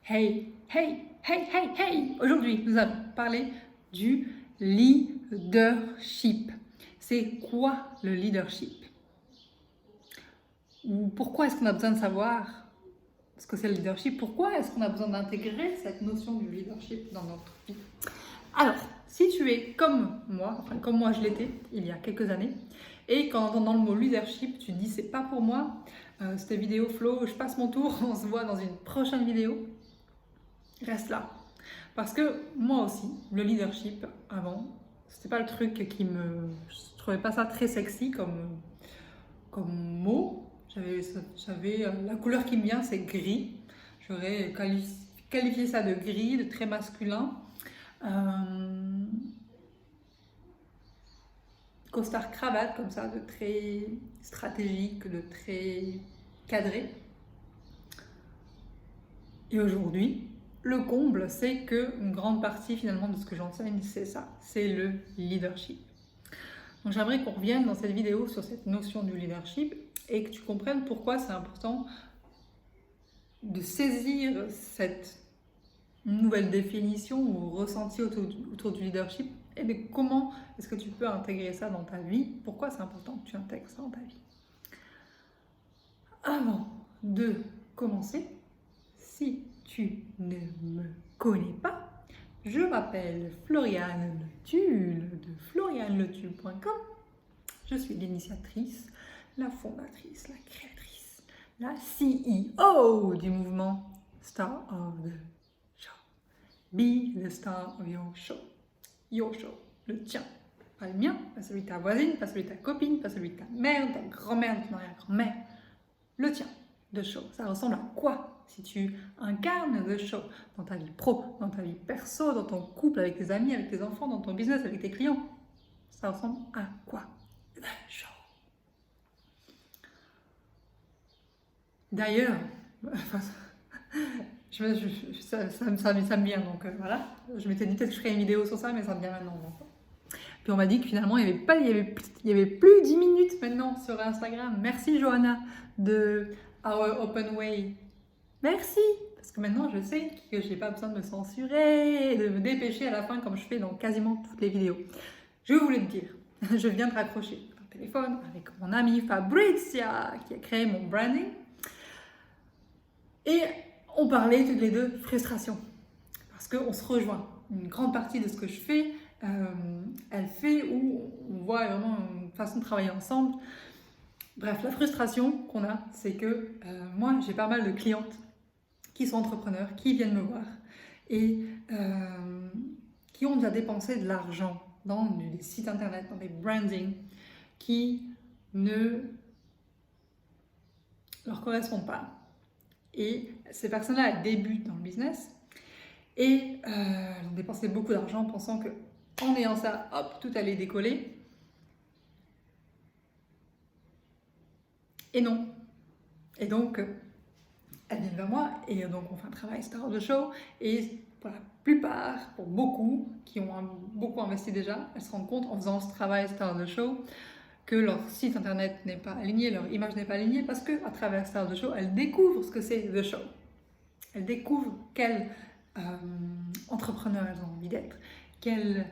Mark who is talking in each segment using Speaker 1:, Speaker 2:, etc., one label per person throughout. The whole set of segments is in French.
Speaker 1: Hey, hey, hey, hey, hey! Aujourd'hui, nous allons parler du leadership. C'est quoi le leadership? Ou pourquoi est-ce qu'on a besoin de savoir ce que c'est le leadership? Pourquoi est-ce qu'on a besoin d'intégrer cette notion du leadership dans notre vie? Alors, si tu es comme moi, enfin comme moi je l'étais il y a quelques années, et qu'en entendant le mot leadership, tu te dis c'est pas pour moi, cette vidéo flow, je passe mon tour, on se voit dans une prochaine vidéo, reste là. Parce que moi aussi, le leadership, avant, c'était pas le truc qui me... Je trouvais pas ça très sexy comme mot. J'avais la couleur qui me vient, c'est gris. J'aurais qualifié ça de gris, de très masculin. Costard cravate comme ça, de très stratégique, de très cadré. Et aujourd'hui, le comble, c'est qu'une grande partie finalement de ce que j'enseigne, c'est ça, c'est le leadership. Donc j'aimerais qu'on revienne dans cette vidéo sur cette notion du leadership et que tu comprennes pourquoi c'est important de saisir cette nouvelle définition ou ressenti autour du leadership et de comment est-ce que tu peux intégrer ça dans ta vie, pourquoi c'est important que tu intègres ça dans ta vie. Avant de commencer, si tu ne me connais pas, je m'appelle Floriane Letulle de florianeletulle.com. Je suis l'initiatrice, la fondatrice, la créatrice, la CEO du mouvement Star of the Show. Be the star of your show. Your show, le tien. Pas le mien, pas celui de ta voisine, pas celui de ta copine, pas celui de ta mère, de ta grand-mère, de ton arrière-grand-mère. Le tien, de show. Ça ressemble à quoi si tu incarnes the show dans ta vie pro, dans ta vie perso, dans ton couple, avec tes amis, avec tes enfants, dans ton business, avec tes clients? Ça ressemble à quoi? The show. D'ailleurs, ça me vient, donc voilà. Je m'étais dit peut-être que je ferais une vidéo sur ça, mais ça me vient maintenant. Donc. Puis on m'a dit que finalement, il y avait plus 10 minutes maintenant sur Instagram. Merci Johanna de Our Open Way. Merci, parce que maintenant je sais que je n'ai pas besoin de me censurer et de me dépêcher à la fin comme je fais dans quasiment toutes les vidéos. Je voulais te dire, je viens de raccrocher un téléphone avec mon amie Fabrizia qui a créé mon branding. Et on parlait toutes les deux frustration, parce qu'on se rejoint. Une grande partie de ce que je fais, elle fait où on voit vraiment une façon de travailler ensemble. Bref, la frustration qu'on a, c'est que moi, j'ai pas mal de clientes qui sont entrepreneurs, qui viennent me voir et qui ont déjà dépensé de l'argent dans des sites internet, dans des brandings qui ne leur correspondent pas. Et ces personnes-là, elles débutent dans le business et elles ont dépensé beaucoup d'argent pensant qu'en ayant ça, hop, tout allait décoller. Et non. Et donc, elles viennent vers moi et donc on fait un travail Star of the Show et pour la plupart, pour beaucoup qui ont beaucoup investi déjà, elles se rendent compte en faisant ce travail Star of the Show que leur site internet n'est pas aligné, leur image n'est pas alignée parce qu'à travers Star of the Show, elles découvrent ce que c'est The Show. Elles découvrent quel entrepreneur elles ont envie d'être, quelles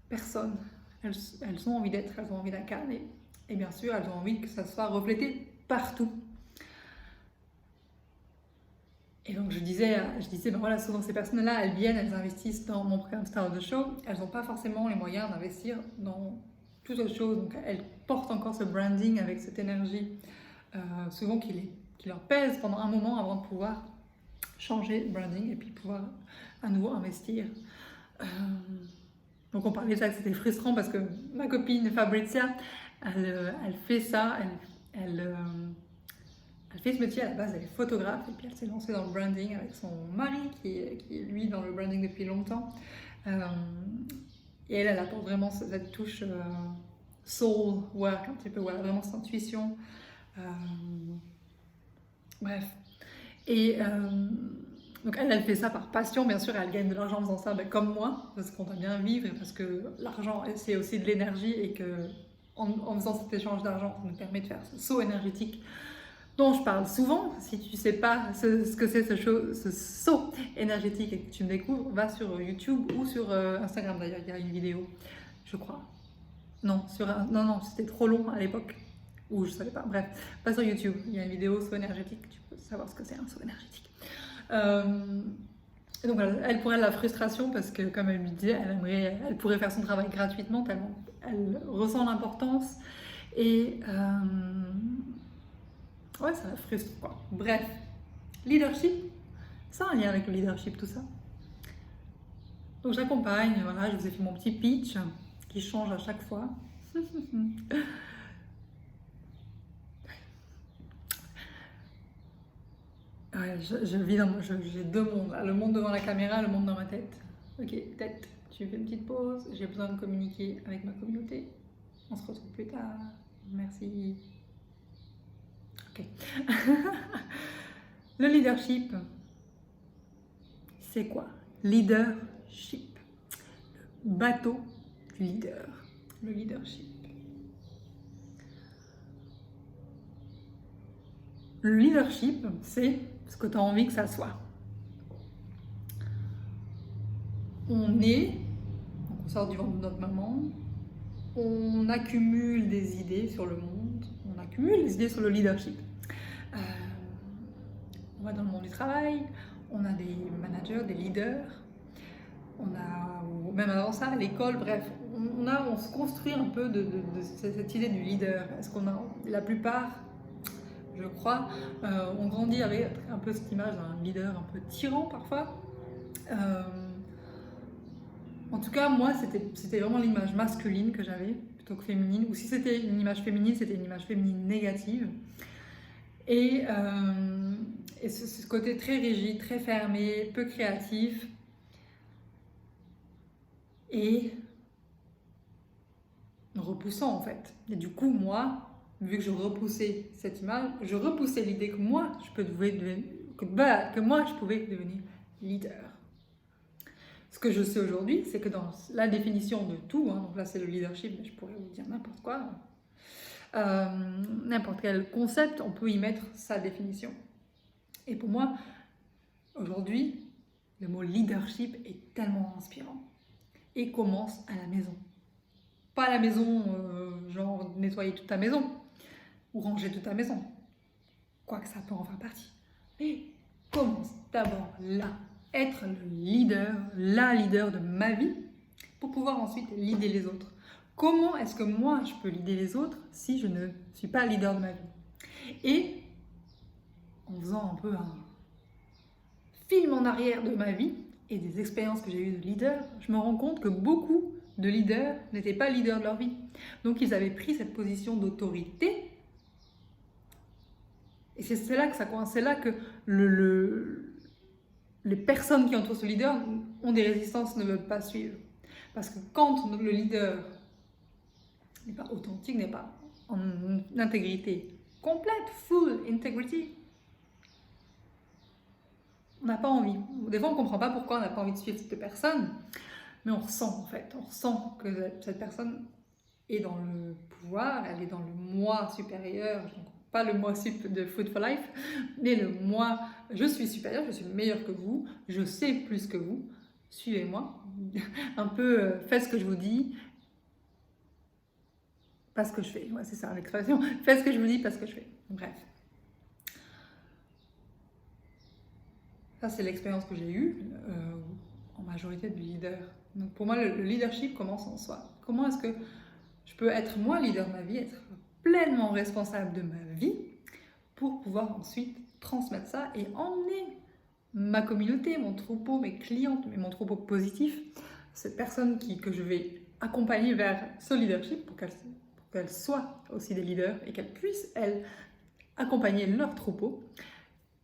Speaker 1: personnes elles ont envie d'être, elles ont envie d'incarner. Et bien sûr, elles ont envie que ça soit reflété partout. Et donc je disais, ben voilà, souvent ces personnes-là, elles viennent, elles investissent dans mon programme Star of the Show, elles n'ont pas forcément les moyens d'investir dans toute autre chose, donc elles portent encore ce branding avec cette énergie, souvent qui leur pèse pendant un moment avant de pouvoir changer de branding et puis pouvoir à nouveau investir. Donc on parlait de ça, que c'était frustrant parce que ma copine Fabrizia, elle fait ça, elle fait ce métier à la base, elle est photographe et puis elle s'est lancée dans le branding avec son mari qui est lui dans le branding depuis longtemps. Et elle apporte vraiment cette touche soul work un petit peu, voilà, vraiment cette intuition. Bref. Et donc elle fait ça par passion, bien sûr, elle gagne de l'argent en faisant ça, ben, comme moi, parce qu'on doit bien vivre et parce que l'argent c'est aussi de l'énergie et que en faisant cet échange d'argent, ça nous permet de faire ce saut énergétique dont je parle souvent. Si tu ne sais pas ce que c'est ce saut énergétique et que tu me découvres, va sur YouTube ou sur Instagram d'ailleurs, il y a une vidéo, je crois. Non, non, c'était trop long à l'époque, ou je savais pas. Bref, pas sur YouTube, il y a une vidéo saut énergétique, tu peux savoir ce que c'est un saut énergétique. Et donc voilà, elle, pour elle, la frustration, parce que comme elle me disait, elle pourrait faire son travail gratuitement, tellement elle ressent l'importance. Et ouais, ça la frustre, quoi. Bref, leadership, ça a un lien avec le leadership, tout ça. Donc j'accompagne, voilà, je vous ai fait mon petit pitch qui change à chaque fois. Ouais, je vis j'ai deux mondes, là. Le monde devant la caméra, le monde dans ma tête. Ok, tête, tu fais une petite pause, j'ai besoin de communiquer avec ma communauté. On se retrouve plus tard. Merci. Ok. Le leadership, c'est quoi? Leadership. Le bateau du leader. Le leadership. Le leadership, c'est ce que tu as envie que ça soit. On sort du ventre de notre maman, on accumule des idées sur le monde, on accumule des idées sur le leadership. On va dans le monde du travail, on a des managers, des leaders, ou même avant ça, à l'école, bref, on se construit un peu de cette idée du leader. Est-ce qu'on a, la plupart, je crois, on grandit avec un peu cette image d'un leader un peu tyran parfois. En tout cas, moi, c'était vraiment l'image masculine que j'avais, plutôt que féminine. Ou si c'était une image féminine, c'était une image féminine négative. Et ce côté très rigide, très fermé, peu créatif. Et repoussant, en fait. Et du coup, moi, vu que je repoussais cette image, je repoussais l'idée que moi, que moi, je pouvais devenir leader. Ce que je sais aujourd'hui, c'est que dans la définition de tout, donc là c'est le leadership, mais je pourrais vous dire n'importe quoi, n'importe quel concept, on peut y mettre sa définition. Et pour moi, aujourd'hui, le mot leadership est tellement inspirant et commence à la maison. Pas à la maison, genre nettoyer toute ta maison ou ranger toute ta maison, quoique ça peut en faire partie. Mais commence d'abord là. Être le leader, la leader de ma vie, pour pouvoir ensuite leader les autres. Comment est-ce que moi, je peux leader les autres si je ne suis pas leader de ma vie? Et en faisant un peu un film en arrière de ma vie et des expériences que j'ai eues de leader, je me rends compte que beaucoup de leaders n'étaient pas leaders de leur vie. Donc ils avaient pris cette position d'autorité. Et c'est là que ça coince, c'est là que les personnes qui entourent ce leader ont des résistances, ne veulent pas suivre. Parce que quand le leader n'est pas authentique, n'est pas en intégrité complète, full integrity, on n'a pas envie. Des fois, on ne comprend pas pourquoi on n'a pas envie de suivre cette personne, mais on ressent en fait, on ressent que cette personne est dans le pouvoir, elle est dans le moi supérieur, donc pas le moi sup de Food for Life, mais le moi, je suis supérieur, je suis meilleur que vous, je sais plus que vous, suivez-moi, un peu faites ce que je vous dis, pas ce que je fais, ouais, c'est ça l'expression, faites ce que je vous dis, pas ce que je fais, bref. Ça, c'est l'expérience que j'ai eue en majorité de leader. Donc pour moi, le leadership commence en soi. Comment est-ce que je peux être moi leader de ma vie, être pleinement responsable de ma vie pour pouvoir ensuite transmettre ça et emmener ma communauté, mon troupeau, mes clientes, mais mon troupeau positif, cette personne que je vais accompagner vers ce leadership pour qu'elles soient aussi des leaders et qu'elles puissent, elles, accompagner leur troupeau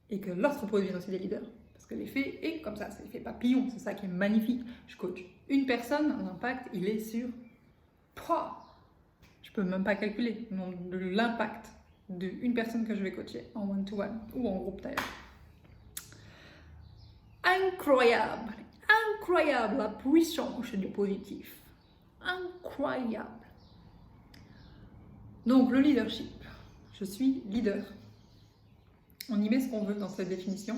Speaker 1: et que leur troupeau devienne aussi des leaders. Parce que l'effet est comme ça, c'est l'effet papillon, c'est ça qui est magnifique. Je coach une personne, l'impact, il est sur... Je peux même pas calculer l'impact d'une personne que je vais coacher en one-to-one ou en groupe d'ailleurs. Incroyable, incroyable la puissance du positif. Incroyable. Donc le leadership, je suis leader. on y met ce qu'on veut dans cette définition.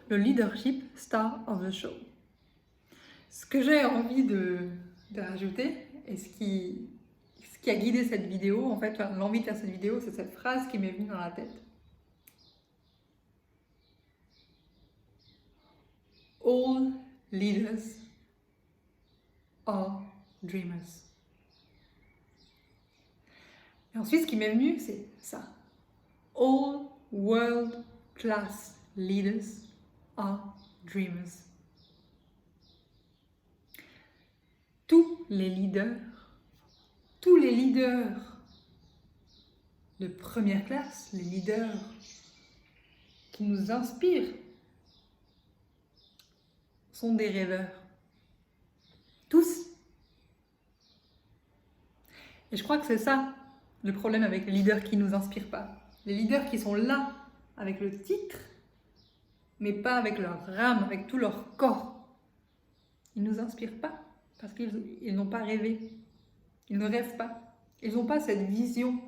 Speaker 1: Le leadership star of the show. Ce que j'ai envie de rajouter, et ce qui a guidé cette vidéo, en fait, enfin, l'envie de faire cette vidéo, c'est cette phrase qui m'est venue dans la tête. All leaders are dreamers. Et ensuite, ce qui m'est venu, c'est ça. All world-class leaders are dreamers. Tous les leaders de première classe, les leaders qui nous inspirent, sont des rêveurs. Tous. Et je crois que c'est ça le problème avec les leaders qui ne nous inspirent pas. Les leaders qui sont là avec le titre, mais pas avec leur âme, avec tout leur corps. Ils ne nous inspirent pas parce qu'ils n'ont pas rêvé. Ils ne rêvent pas. Ils n'ont pas cette vision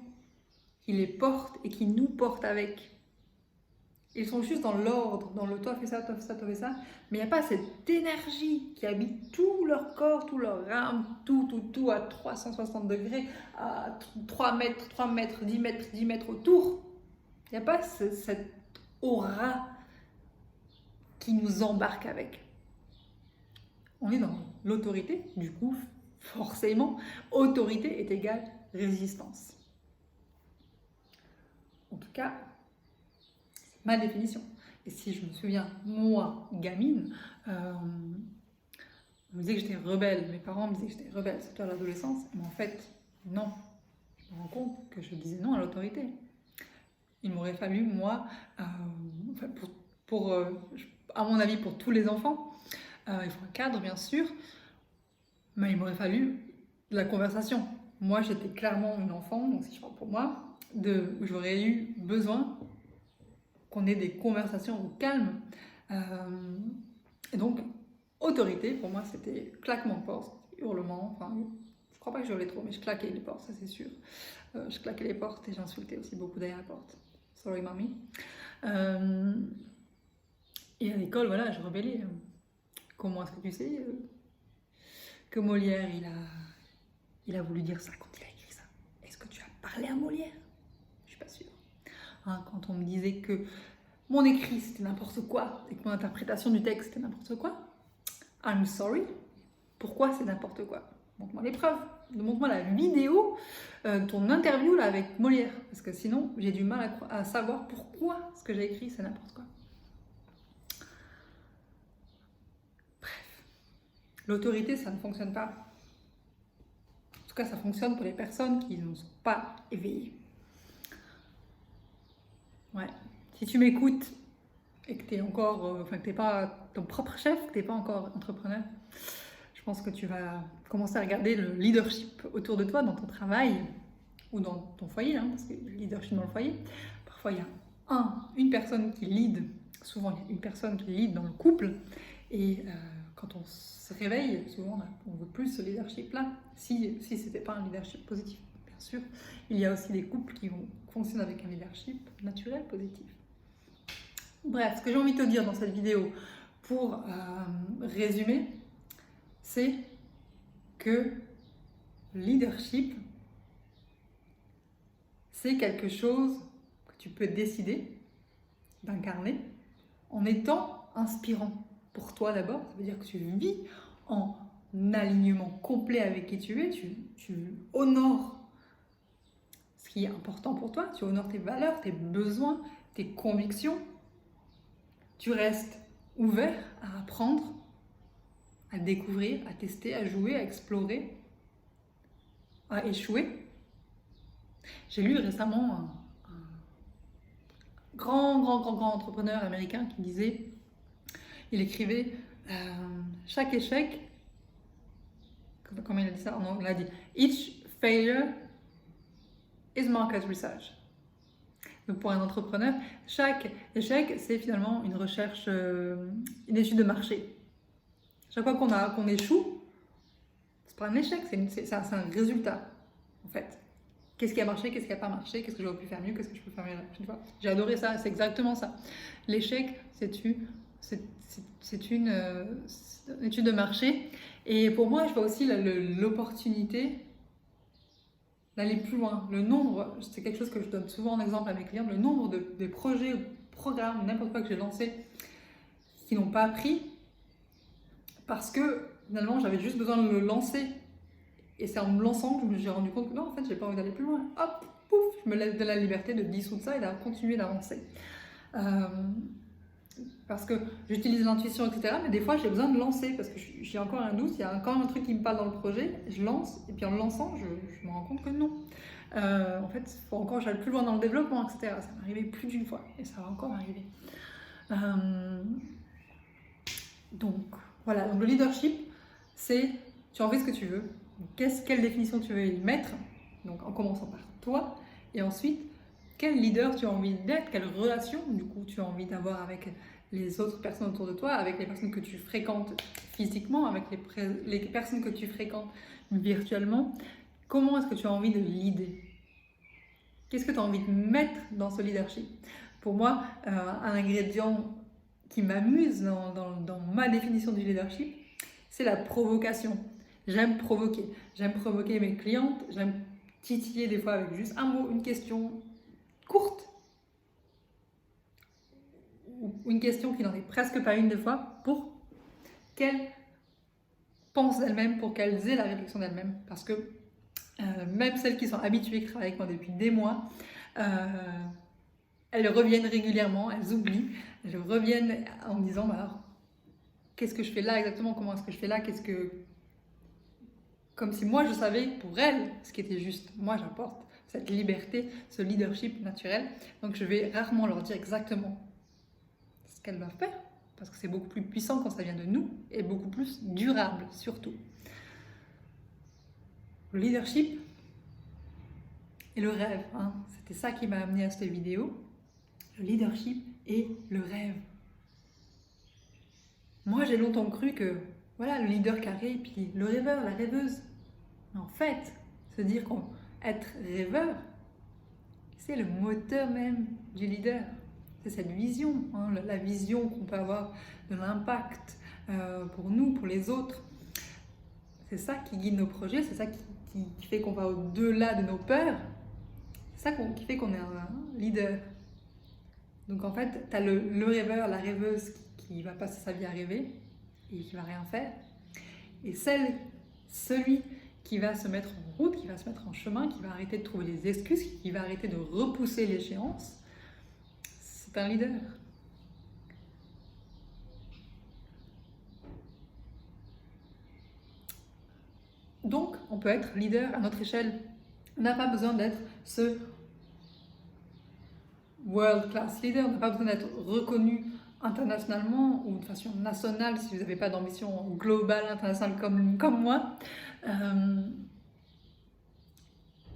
Speaker 1: qui les porte et qui nous porte avec. Ils sont juste dans l'ordre, dans le toi fais ça, toi fais ça, toi fais ça. Mais il n'y a pas cette énergie qui habite tout leur corps, tout leur âme, tout à 360 degrés, à 3 mètres, 10 mètres autour. Il n'y a pas cette aura qui nous embarque avec. On est dans l'autorité, du coup, forcément, autorité est égale résistance. En tout cas, c'est ma définition. Et si je me souviens, moi, gamine, on me disait que j'étais rebelle. Mes parents me disaient que j'étais rebelle, surtout à l'adolescence. Mais en fait, non. Je me rends compte que je disais non à l'autorité. Il m'aurait fallu, moi, à mon avis, pour tous les enfants, il faut un cadre, bien sûr, mais il m'aurait fallu de la conversation. Moi, j'étais clairement une enfant, donc si je parle pour moi, j'aurais eu besoin qu'on ait des conversations au calme. Et donc, autorité, pour moi, c'était claquement de porte, hurlement, enfin, je crois pas que je hurlais trop, mais je claquais les portes, ça c'est sûr. Je claquais les portes et j'insultais aussi beaucoup derrière la porte. Sorry, mamie. Et à l'école, voilà, je rebellais. Comment est-ce que tu sais que Molière, il a voulu dire ça quand il a écrit ça? Est-ce que tu as parlé à Molière? Je suis pas sûre. Hein, quand on me disait que mon écrit c'était n'importe quoi et que mon interprétation du texte c'était n'importe quoi, I'm sorry. Pourquoi c'est n'importe quoi? Montre-moi les preuves. Montre-moi la vidéo, ton interview là avec Molière. Parce que sinon, j'ai du mal à savoir pourquoi ce que j'ai écrit c'est n'importe quoi. Bref. L'autorité, ça ne fonctionne pas. En tout cas, ça fonctionne pour les personnes qui ne sont pas éveillées. Ouais. Si tu m'écoutes et que tu es encore, que tu n'es pas ton propre chef, que tu n'es pas encore entrepreneur, je pense que tu vas commencer à regarder le leadership autour de toi, dans ton travail ou dans ton foyer, hein, parce que le leadership dans le foyer, parfois il y a une personne qui lead, souvent il y a une personne qui lead dans le couple, et quand on se réveille, souvent on veut plus ce leadership-là, si ce n'était pas un leadership positif, bien sûr. Il y a aussi des couples qui fonctionnent avec un leadership naturel, positif. Bref, ce que j'ai envie de te dire dans cette vidéo, pour résumer, c'est que leadership, c'est quelque chose que tu peux décider d'incarner en étant inspirant pour toi d'abord. Ça veut dire que tu vis en alignement complet avec qui tu es, tu honores ce qui est important pour toi, tu honores tes valeurs, tes besoins, tes convictions. Tu restes ouvert à apprendre, à découvrir, à tester, à jouer, à explorer, à échouer. J'ai lu récemment un grand entrepreneur américain qui disait, il écrivait chaque échec, comment il a dit ça en anglais, il a dit each failure is market research. Donc pour un entrepreneur, chaque échec, c'est finalement une recherche, une étude de marché. Chaque fois qu'on échoue, c'est pas un échec, c'est un résultat, en fait. Qu'est-ce qui a marché, qu'est-ce qui n'a pas marché, qu'est-ce que j'aurais pu faire mieux, qu'est-ce que je peux faire mieux la prochaine fois. J'ai adoré ça, c'est exactement ça. L'échec, c'est une étude de marché. Et pour moi, je vois aussi l'opportunité d'aller plus loin. Le nombre, c'est quelque chose que je donne souvent en exemple à mes clients, le nombre de projets, programmes, n'importe quoi que j'ai lancé, qui n'ont pas pris, parce que finalement, j'avais juste besoin de le lancer. Et c'est en me lançant que j'ai rendu compte que non, en fait, j'ai pas envie d'aller plus loin. Hop, pouf, je me laisse de la liberté de dissoudre ça et de continuer d'avancer. Parce que j'utilise l'intuition, etc. Mais des fois, j'ai besoin de lancer parce que j'ai encore un doute, il y a encore un truc qui me parle dans le projet. Je lance et puis en le lançant, je me rends compte que non. En fait, il faut encore que j'aille plus loin dans le développement, etc. Ça m'est arrivé plus d'une fois et ça va encore m'arriver. Donc, voilà. Donc, le leadership, c'est tu en fais ce que tu veux. Quelle définition tu veux y mettre, donc en commençant par toi, et ensuite quel leader tu as envie d'être, quelle relation du coup tu as envie d'avoir avec les autres personnes autour de toi, avec les personnes que tu fréquentes physiquement, avec les personnes que tu fréquentes virtuellement. Comment est-ce que tu as envie de leader? Qu'est-ce que tu as envie de mettre dans ce leadership? Pour moi, un ingrédient qui m'amuse dans ma définition du leadership, c'est la provocation. J'aime provoquer mes clientes, j'aime titiller des fois avec juste un mot, une question courte, ou une question qui n'en est presque pas une des fois, pour qu'elles pensent d'elles-mêmes, pour qu'elles aient la réflexion d'elles-mêmes. Parce que même celles qui sont habituées, qui travaillent avec moi depuis des mois, elles reviennent régulièrement, elles oublient, elles reviennent en me disant, bah alors, qu'est-ce que je fais là exactement? Comment est-ce que je fais là? Comme si moi je savais pour elles ce qui était juste. Moi j'apporte cette liberté, ce leadership naturel. Donc je vais rarement leur dire exactement ce qu'elles doivent faire, parce que c'est beaucoup plus puissant quand ça vient de nous et beaucoup plus durable surtout. Le leadership et le rêve, hein. C'était ça qui m'a amené à cette vidéo. Le leadership et le rêve. Moi j'ai longtemps cru que voilà, le leader carré, puis le rêveur, la rêveuse. Mais en fait, se dire qu'être rêveur, c'est le moteur même du leader. C'est cette vision, hein, la vision qu'on peut avoir de l'impact pour nous, pour les autres. C'est ça qui guide nos projets, c'est ça qui fait qu'on va au-delà de nos peurs. C'est ça qui fait qu'on est un leader. Donc en fait, tu as le rêveur, la rêveuse qui va passer sa vie à rêver et qui va rien faire. Et celui qui va se mettre en route, qui va se mettre en chemin, qui va arrêter de trouver des excuses, qui va arrêter de repousser l'échéance, c'est un leader. Donc, on peut être leader à notre échelle. On n'a pas besoin d'être ce world class leader, on n'a pas besoin d'être reconnu internationalement ou de façon nationale si vous n'avez pas d'ambition globale, internationale comme moi.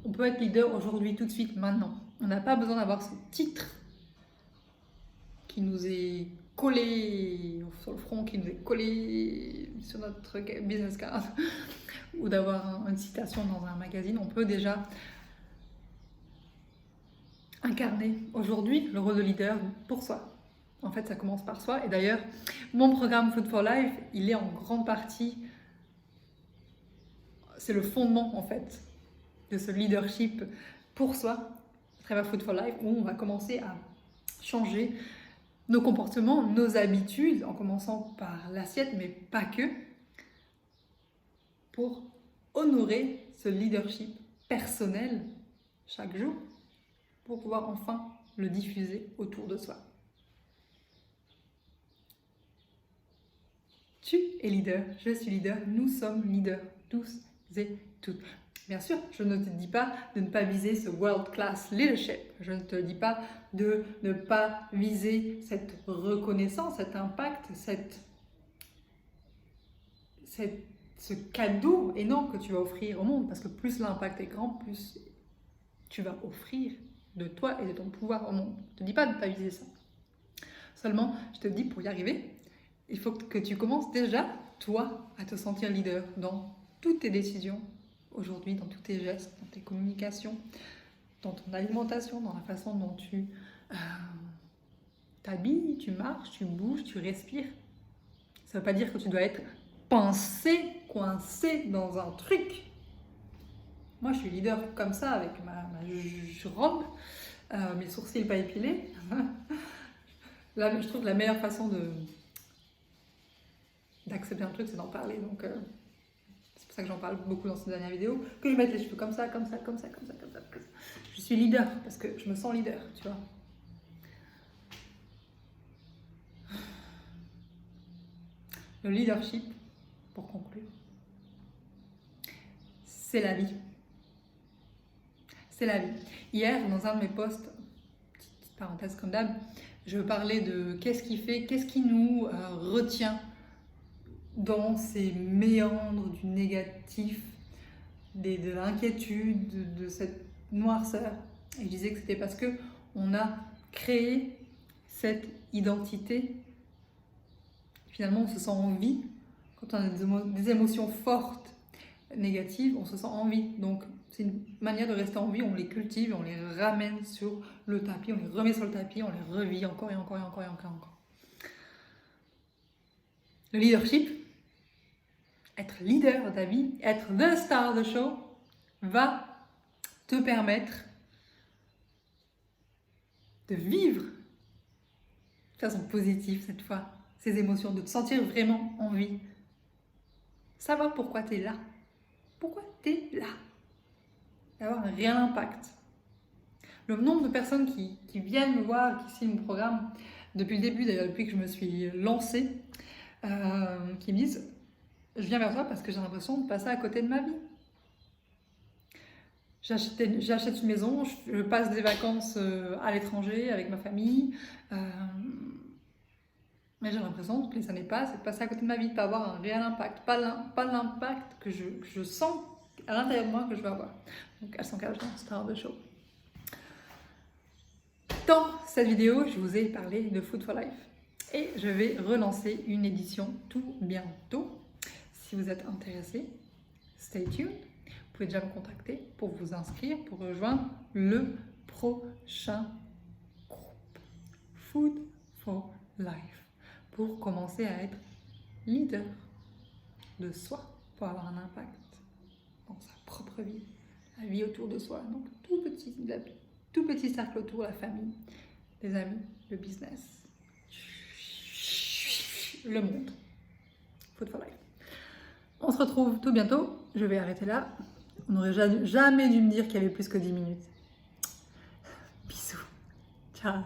Speaker 1: On peut être leader aujourd'hui, tout de suite, maintenant. On n'a pas besoin d'avoir ce titre qui nous est collé sur le front, qui nous est collé sur notre business card ou d'avoir une citation dans un magazine. On peut déjà incarner aujourd'hui le rôle de leader pour soi. En fait, ça commence par soi. Et d'ailleurs, mon programme Food for Life, il est en grande partie, c'est le fondement en fait de ce leadership pour soi, à travers Food for Life, où on va commencer à changer nos comportements, nos habitudes, en commençant par l'assiette, mais pas que, pour honorer ce leadership personnel chaque jour, pour pouvoir enfin le diffuser autour de soi. Tu es leader, je suis leader, nous sommes leaders, tous et toutes. Bien sûr, je ne te dis pas de ne pas viser ce world class leadership. Je ne te dis pas de ne pas viser cette reconnaissance, cet impact, ce cadeau énorme que tu vas offrir au monde. Parce que plus l'impact est grand, plus tu vas offrir de toi et de ton pouvoir au monde. Je ne te dis pas de ne pas viser ça. Seulement, je te dis, pour y arriver, il faut que tu commences déjà, toi, à te sentir leader dans toutes tes décisions aujourd'hui, dans tous tes gestes, dans tes communications, dans ton alimentation, dans la façon dont tu t'habilles, tu marches, tu bouges, tu respires. Ça ne veut pas dire que tu dois être pincé, coincé dans un truc. Moi, je suis leader comme ça, avec ma robe, mes sourcils pas épilés. Là, je trouve que la meilleure façon d'accepter un truc, c'est d'en parler. Donc, c'est pour ça que j'en parle beaucoup dans cette dernière vidéo. Que je mette les cheveux comme ça, comme ça, comme ça, comme ça, comme ça. Je suis leader parce que je me sens leader, tu vois. Le leadership, pour conclure, c'est la vie. C'est la vie. Hier, dans un de mes posts, petite parenthèse comme d'hab, je parlais de qu'est-ce qui nous retient dans ces méandres du négatif, de l'inquiétude, de cette noirceur. Et je disais que c'était parce que on a créé cette identité. Finalement, on se sent en vie. Quand on a des émotions fortes, négatives, on se sent en vie. Donc, c'est une manière de rester en vie. On les cultive, on les ramène sur le tapis, on les remet sur le tapis, on les revit encore et encore et encore et encore. Le leadership, être leader de ta vie, être the star of the show, va te permettre de vivre de façon positive cette fois ces émotions, de te sentir vraiment en vie. Savoir pourquoi tu es là. Pourquoi tu es là. D'avoir un réel impact. Le nombre de personnes qui viennent me voir, qui signent mon programme, depuis le début d'ailleurs, depuis que je me suis lancée, qui me disent « Je viens vers toi parce que j'ai l'impression de passer à côté de ma vie. J'achète une maison, je passe des vacances à l'étranger avec ma famille, mais j'ai l'impression que les années passent et de passer à côté de ma vie, de ne pas avoir un réel impact, pas l'impact que je sens à l'intérieur de moi que je veux avoir. » Donc elles s'engagent dans Star of the Show. Dans cette vidéo, je vous ai parlé de Food for Life et je vais relancer une édition tout bientôt. Si vous êtes intéressé, stay tuned. Vous pouvez déjà me contacter pour vous inscrire, pour rejoindre le prochain groupe Food for Life, pour commencer à être leader de soi, pour avoir un impact dans sa propre vie, la vie autour de soi, donc tout petit cercle autour, la famille, les amis, le business, le monde. Food for Life. On se retrouve tout bientôt. Je vais arrêter là. On n'aurait jamais dû me dire qu'il y avait plus que 10 minutes. Bisous. Ciao.